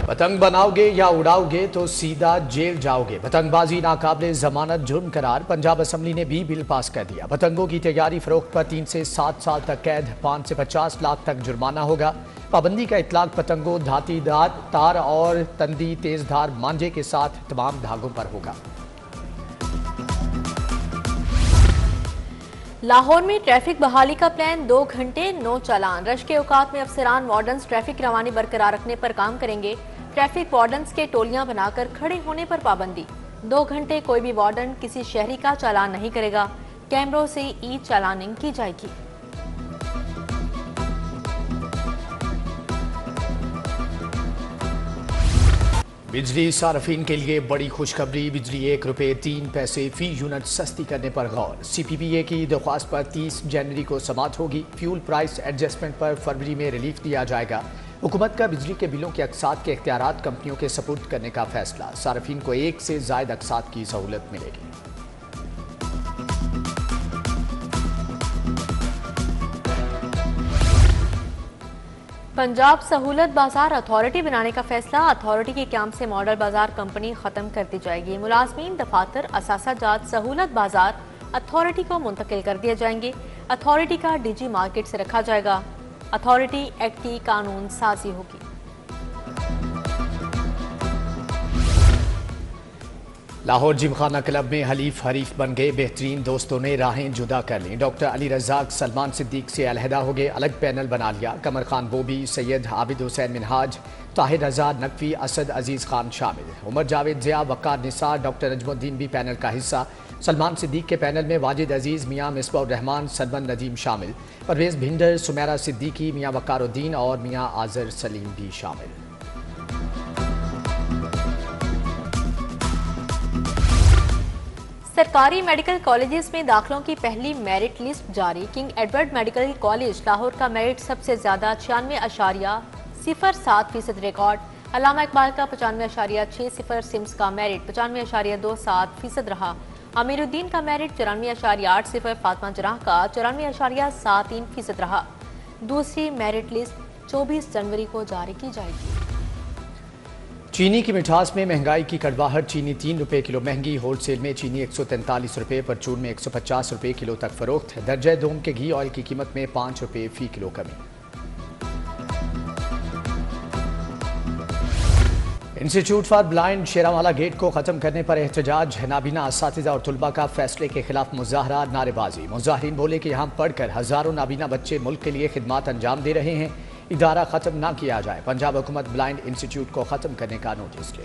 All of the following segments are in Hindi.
पतंग बनाओगे या उड़ाओगे तो सीधा जेल जाओगे। पतंगबाजी नाकाबिले जमानत जुर्म करार। पंजाब असम्बली ने भी बिल पास कर दिया। पतंगों की तैयारी फरोख्त पर 3 से 7 साल तक कैद, 5 से 50 लाख तक जुर्माना होगा। पाबंदी का इतलाक पतंगों, धातीदार तार और तंदी तेजधार मांझे के साथ तमाम धागों पर होगा। लाहौर में ट्रैफिक बहाली का प्लान, 2 घंटे नो चालान। रश के औकात में अफसरान वार्डन्स ट्रैफिक रवानी बरकरार रखने पर काम करेंगे। ट्रैफिक वार्डन्स के टोलियां बनाकर खड़े होने पर पाबंदी। 2 घंटे कोई भी वार्डन किसी शहरी का चालान नहीं करेगा। कैमरों से ई चालानिंग की जाएगी। बिजली सार्फिन के लिए बड़ी खुशखबरी। बिजली ₹1.03 फी यूनिट सस्ती करने पर गौर। CPPA की दरख्वास्त पर 30 जनवरी को समाअत होगी। फ्यूल प्राइस एडजस्टमेंट पर फरवरी में रिलीफ दिया जाएगा। हुकूमत का बिजली के बिलों के अकसात के इख्तियारात कंपनियों के सपुर्द करने का फैसला। सार्फिन को 1 से ज़ायद अकसात की सहूलत मिलेगी। पंजाब सहूलत बाजार अथॉरिटी बनाने का फैसला। अथॉरिटी के क्याम से मॉडल बाजार कंपनी खत्म कर दी जाएगी। मुलाजमीन, दफातर, असासाजात सहूलत बाजार अथॉरिटी को मुंतकिल कर दिए जाएंगे। अथॉरिटी का DG मार्केट से रखा जाएगा। अथॉरिटी एक्ट की कानून साजी होगी। लाहौर जिमखाना क्लब में हलीफ हरीफ बन गए बेहतरीन दोस्तों ने राहें जुदा कर लीं। डॉक्टर अली रज़ाक सलमान सिद्दीक से अलहदा हो गए, अलग पैनल बना लिया। कमर खान बोबी, सैयद आबिद हुसैन मिनहाज, ताहिर रजा नकवी, असद अजीज़ खान शामिल। उमर जावेद, जिया, वक़ार निसार, डॉक्टर नजमुद्दीन भी पैनल का हिस्सा। सलमान सिद्दीक के पैनल में वाजिद अजीज़, मियाँ मिसबाह रहमान, सलमान नदीम शामिल। परवेज़ भिंडर, सुमेरा सिद्दीकी, मियाँ वक़ारुद्दीन और मियाँ आज़र सलीम भी शामिल। सरकारी मेडिकल कॉलेजेस में दाखिलों की पहली मेरिट लिस्ट जारी। King Edward medical college Lahore का मेरिट सबसे ज्यादा 96.07% रिकॉर्ड। अल्लामा इकबाल का 95.60। सिम्स का मेरिट 95.27% रहा। अमीरुद्दीन का मेरिट 94.80। फातिमा जराह का 94.73% रहा। दूसरी मेरिट लिस्ट 24 जनवरी को जारी की जाएगी। चीनी की मिठास में महंगाई की कड़वाहट। चीनी ₹3 किलो महंगी। होलसेल में चीनी ₹143, परचून में ₹150 किलो तक फरोख्त। दर्जा दोम के घी ऑयल की कीमत में ₹5 फी किलो कमी। Institute for blind Sheranwala gate को खत्म करने पर एहतजाज। नाबीना असातिज़ा और तुलबा का फैसले के खिलाफ मुजाहरा, नारेबाजी। मुजाहिरीन बोले कि यहाँ पढ़कर हजारों नाबीना बच्चे मुल्क के लिए खिदमात अंजाम दे रहे हैं, इदारा खत्म ना किया जाए। पंजाब हुकूमत ब्लाइंड इंस्टीट्यूट को खत्म करने का नोटिस ले।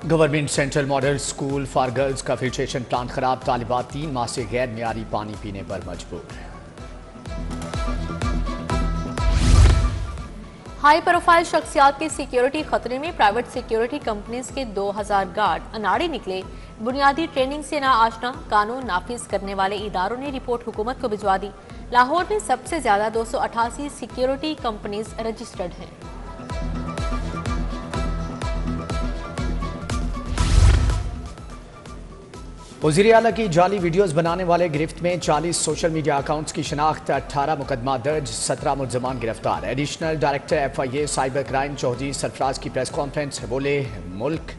Government central model school for girls का फिल्ट्रेशन प्लांट खराब। तालिबात 3 माह से गैर मियारी पानी पीने पर मजबूर। हाई प्रोफाइल शख्सियात की सिक्योरिटी खतरे में। प्राइवेट सिक्योरिटी कंपनीज के 2000 गार्ड अनाड़ी निकले। बुनियादी ट्रेनिंग से ना आशना, कानून नाफिज करने वाले इदारों ने रिपोर्ट हुकूमत को भिजवा दी। लाहौर में सबसे ज्यादा 288 सिक्योरिटी कंपनीज रजिस्टर्ड हैं। वज़ीर आला की जाली वीडियोस बनाने वाले गिरफ्त में। 40 सोशल मीडिया अकाउंट्स की शनाख्त। 18 मुकदमा दर्ज, 17 मुलजमान गिरफ्तार। Additional director FIA cyber crime Chaudhry Sarfraz की प्रेस कॉन्फ्रेंस। बोले, मुल्क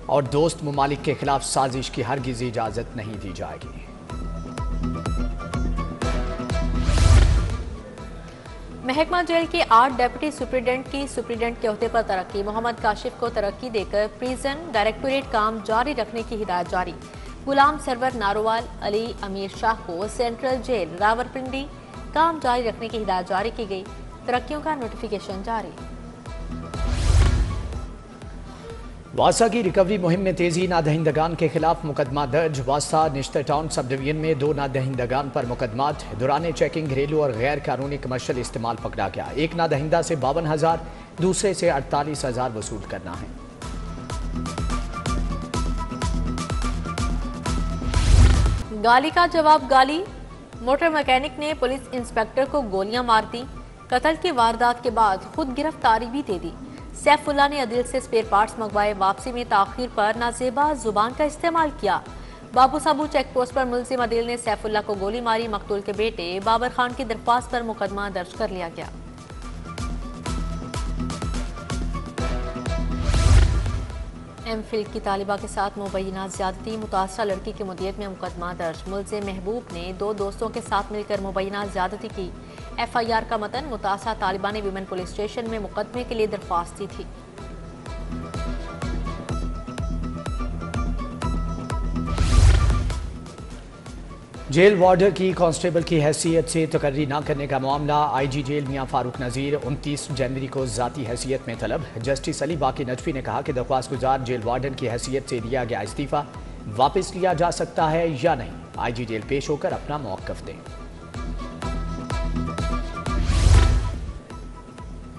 और दोस्त ममालिक के खिलाफ साजिश की हरगिज़ इजाज़त नहीं दी जाएगी। महकमा जेल के 8 डेप्यूटी सुप्रीडेंट की सुप्रीडेंट के ओहदे पर तरक्की। मोहम्मद काशिफ को तरक्की देकर प्रिजन डायरेक्टोरेट काम जारी रखने की हिदायत जारी। गुलाम सरवर नारोवाल, अली अमीर शाह को सेंट्रल जेल रावलपिंडी काम जारी रखने की हिदायत जारी की गई। तरक्कियों का नोटिफिकेशन जारी। वासा की रिकवरी मुहिम में तेजी। नादहिंदगान के खिलाफ मुकदमा दर्ज। वासा निश्तर टाउन सब डिवीजन में 2 नादहिंदगान पर मुकदमात। दौरान चेकिंग घरेलू और गैर कानूनी कमर्शियल इस्तेमाल पकड़ा गया। एक नादहिंदा से 52,000, दूसरे से 48,000 वसूल करना है। गाली का जवाब गाली। मोटर मैकेनिक ने पुलिस इंस्पेक्टर को गोलियां मार दी। कत्ल की वारदात के बाद खुद गिरफ्तारी भी दे दी। सैफुल्ला ने अदिल से स्पेयर पार्ट्स मंगवाए। वापसी में ताखीर पर नाजेबा जुबान का इस्तेमाल किया। बाबू साबू चेक पोस्ट पर मुलजिम अदील ने सैफुल्ला को गोली मारी। मकतूल के बेटे बाबर खान की दरख्वास्त पर मुकदमा दर्ज कर लिया गया। एमफिल की तालिबा के साथ मुबैना ज्यादती, मुतासरा लड़की की मुद्दत में मुकदमा दर्ज। मुलजिम महबूब ने 2 दोस्तों के साथ मिलकर मुबैना ज्यादती की। FIR का मतन, मुतासरा तालिबा ने विमेन पुलिस स्टेशन में मुकदमे के लिए दरख्वास्त दी थी। जेल वार्डर की कांस्टेबल की हैसियत से तकर्री न करने का मामला। IG जेल मियां फारूक नज़ीर 29 जनवरी को ज़ाती हैसियत में तलब। जस्टिस अली बाकी नजफी ने कहा कि दरख्वास्त गुजार जेल वार्डन की हैसियत से दिया गया इस्तीफ़ा वापस लिया जा सकता है या नहीं। IG जेल पेश होकर अपना मौक़िफ़ दें।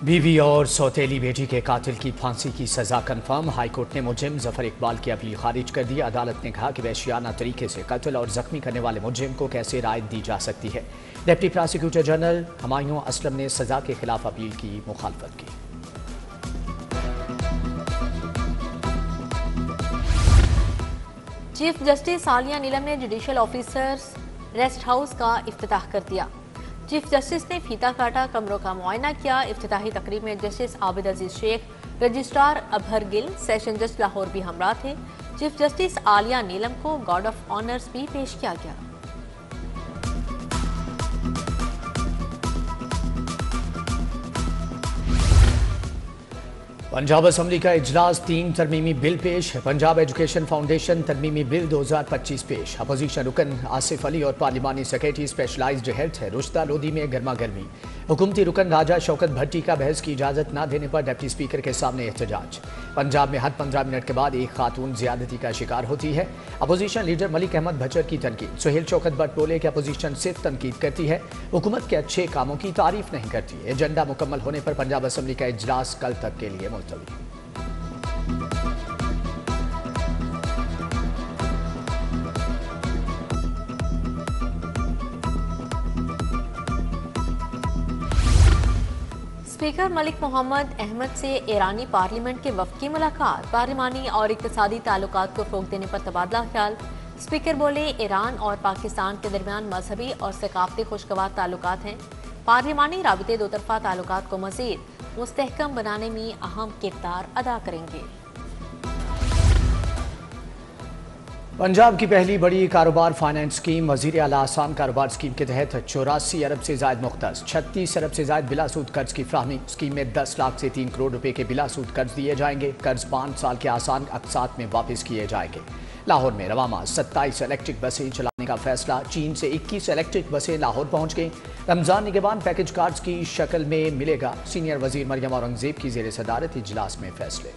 बीवी और सौतेली बेटी के कातिल की फांसी की सजा कन्फर्म। हाईकोर्ट ने मुलजिम जफर इकबाल की अपील खारिज कर दी। अदालत ने कहा कि वहशियाना तरीके से कत्ल और जख्मी करने वाले मुलजिम को कैसे राहत दी जा सकती है। Deputy prosecutor general Humayun Aslam ने सजा के खिलाफ अपील की मुखालफत की। चीफ जस्टिस आलिया नीलम ने जुडिशल ऑफिसर्स रेस्ट हाउस का इफ्तिताह कर दिया। चीफ जस्टिस ने फीता काटा, कमरों का मुआयना किया। इफ्तिताही तकरीब में justice Abid Aziz Shaikh, registrar अबहर Gill, session जज लाहौर भी हमरा थे। चीफ जस्टिस आलिया नीलम को गार्ड ऑफ ऑनर्स भी पेश किया गया। पंजाब असम्बली का इजलास, 3 तरमीमी बिल पेश। पंजाब एजुकेशन फाउंडेशन तरमीमी बिल 2025 पेश। अपोजिशन रुकन आसिफ अली और पार्लिमानी सेक्रेटरी स्पेशलाइज्ड हेल्थ रुश्ता लोधी में गर्मा गर्मी। हुकूमती रुकन राजा शौकत भट्टी का बहस की इजाज़त न देने पर डिप्टी स्पीकर के सामने एहतजाज। पंजाब में हर 15 मिनट के बाद एक खातून ज्यादती का शिकार होती है। अपोजिशन लीडर मलिक अहमद भचर की तनकीद। सुहेल शौकत भट्ट बोले कि अपोजिशन सिर्फ तनकीद करती है, हुकूमत के अच्छे कामों की तारीफ नहीं करती। एजेंडा मुकम्मल होने पर पंजाब असम्बली का इजलास कल तक के लिए मुलतवी। स्पीकर मलिक मोहम्मद अहमद से ईरानी पार्लियामेंट के वफ़द की मुलाकात। पार्लिमानी और इक़्तिसादी ताल्लुकात को फ़रोग़ देने पर तबादला ख्याल। स्पीकर बोले, ईरान और पाकिस्तान के दरमियान मजहबी और सकाफ़ती खुशगवार ताल्लुकात हैं। पार्लिमानी राबिते दो तरफ़ा ताल्लुकात को मज़ीद मुस्तहकम बनाने में अहम किरदार अदा करेंगे। पंजाब की पहली बड़ी कारोबार फाइनेंस स्कीम वज़ीर आला आसान कारोबार स्कीम के तहत 84 अरब से ज़ायद मुख्तस 36 अरब से ज़ायद बिलासूद कर्ज की फ्राहमी। स्कीम में 10 लाख से 3 करोड़ रुपए के बिलासूद कर्ज दिए जाएंगे। कर्ज 5 साल के आसान अक़सात में वापस किए जाएंगे। लाहौर में रवामा 27 इलेक्ट्रिक बसें चलाने का फैसला। चीन से 21 इलेक्ट्रिक बसें लाहौर पहुंच गई। रमजान निगहबान पैकेज कार्ड्स की शक्ल में मिलेगा। सीनियर वजीर मरियम औरंगजेब की ज़ेर सदारत इजलास में फैसले।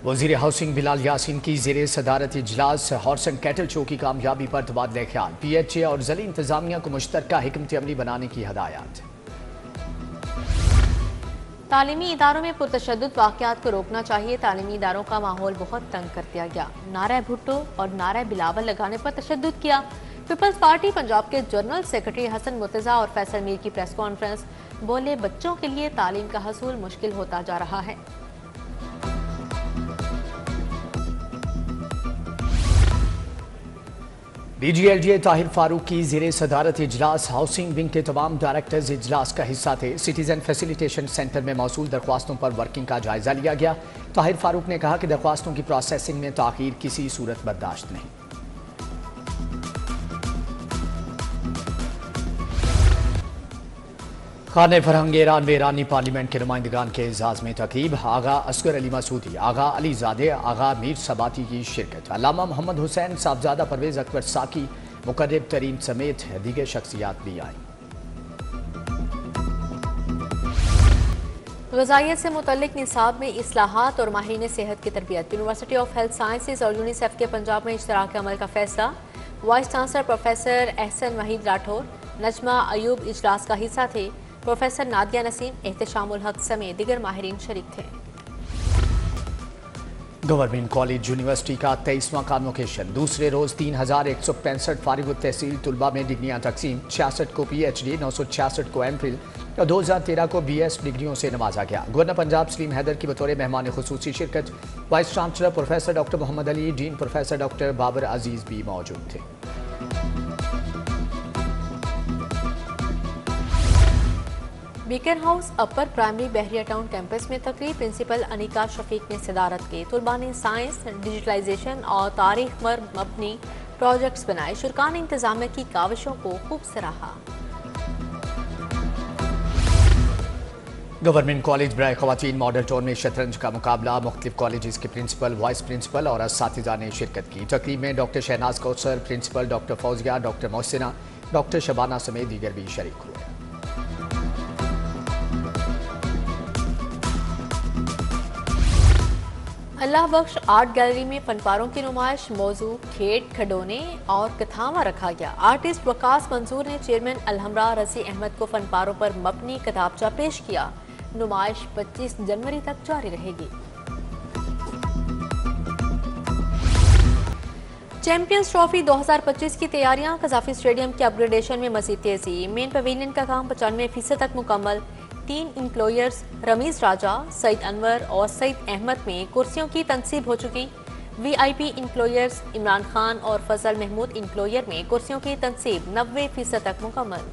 वज़ीर हाउसिंग बिलाल यासीन की ज़ेर सदारत इजलास। हॉर्स एंड कैटल शो की कामयाबी पर तबादला ख्याल। PHA और ज़िली इंतजामिया को मुश्तरका हिकमत अमली बनाने की हदायत। तालीमी इदारों में पुरतशद्दुद वाक़यात को रोकना चाहिए। तालीमी इदारों का माहौल बहुत तंग कर दिया गया। नारा भुट्टो और नारा बिलावल लगाने पर तशद्दुद किया। पीपल्स पार्टी पंजाब के जनरल सेक्रेटरी हसन मुर्तज़ा और फैसल मीर की प्रेस कॉन्फ्रेंस। बोले, बच्चों के लिए तालीम का हसूल मुश्किल होता जा रहा है। DGLGA ताहिर फारूक की ज़ेर सदारत इजलास। हाउसिंग विंग के तमाम डायरेक्टर्स इजलास का हिस्सा थे। सिटीजन फैसिलिटेशन सेंटर में मौसूल दरख्वास्तों पर वर्किंग का जायजा लिया गया। ताहिर फारूक ने कहा कि दरख्वास्तों की प्रोसेसिंग में ताख़ीर किसी सूरत बर्दाश्त नहीं। खाने फरहंग ईरान में ईरानी पार्लियामेंट के नुमाइंदगान के एजाज़ में तक़रीब। आगा असगर अली मसूदी, आगा अली ज़ादे, आगा मीर सबाती की शिरकत। अल्लामा मोहम्मद हुसैन, साहबजादा परवेज़ अकबर साकी, मुकर्रब तरीन समेत दीगर शख्सियात भी आई। ग़िज़ाइयत से मुतल्लिक निसाब में इस्लाहात और माहिरीन सेहत की तरबियत। यूनिवर्सिटी ऑफ हेल्थ साइंसेज और यूनिसेफ के पंजाब में इश्तराक अमल का फैसला। Vice chancellor professor Ahsan Waheed Rathore, Najma Ayub इजलास का हिस्सा थे। प्रोफेसर नादिया नसीम, एहतशामुल हक समेत दीगर माहिरीन शरीक थे। गवर्नमेंट कॉलेज यूनिवर्सिटी का 23वां कॉन्वोकेशन। दूसरे रोज 3165 फारिग तहसील तुलबा में डिग्रियां तकसीम। 66 को PhD, 966 को MPhil और 2013 को BS डिग्रियों से नवाजा गया। गवर्नर पंजाब सलीम हैदर की बतौर मेहमान खुसूसी शिरकत। Vice chancellor professor doctor Mohammad Ali, dean professor doctor Babar Aziz भी मौजूद थे। Beaconhouse upper primary Bahria town campus में तकरीब प्रिंसिपल अनिका शफीक ने सदारत की। तुलबा ने साइंस, डिजिटलाइजेशन और तारीख पर मबनी प्रोजेक्ट्स बनाए। शुरका ने इंतजामिया की काविशों को खूब सराहा। गवर्नमेंट कॉलेज बराए खवातीन मॉडल टाउन में शतरंज का मुकाबला। मुख्तलिफ कॉलेज के प्रिंसिपल, वाइस प्रिंसिपल और असातिज़ा ने शिरकत की। तकरीब में doctor Shahnaz Kausar, principal doctor Fauzia, doctor Mohsina, doctor Shabana समेत दीगर भी शरीक हुए। अल्लाह बख्श आर्ट गैलरी में फनपारों की नुमाइश, मौजू खेत, खिलौने और कथावा रखा गया। आर्टिस्ट वकास मंसूर ने चेयरमैन अलहमरा रसी अहमद को फनपारों पर मबनी किताबचा पेश किया। नुमाइश 25 जनवरी तक जारी रहेगी। चैंपियंस ट्रॉफी 2025 की तैयारियां। कजाफी स्टेडियम के अपग्रेडेशन में मजीद तेजी। मेन पवेलियन का काम 95% तक मुकम्मल। 3 इंक्लोयर्स रमीज राजा, सईद अनवर और सईद अहमद में कुर्सियों की तनसीब हो चुकी। VIP इंक्लोयर्स इमरान खान और फजल महमूद इंक्लोयर में कुर्सियों की तनसीब 90% तक मुकम्मल।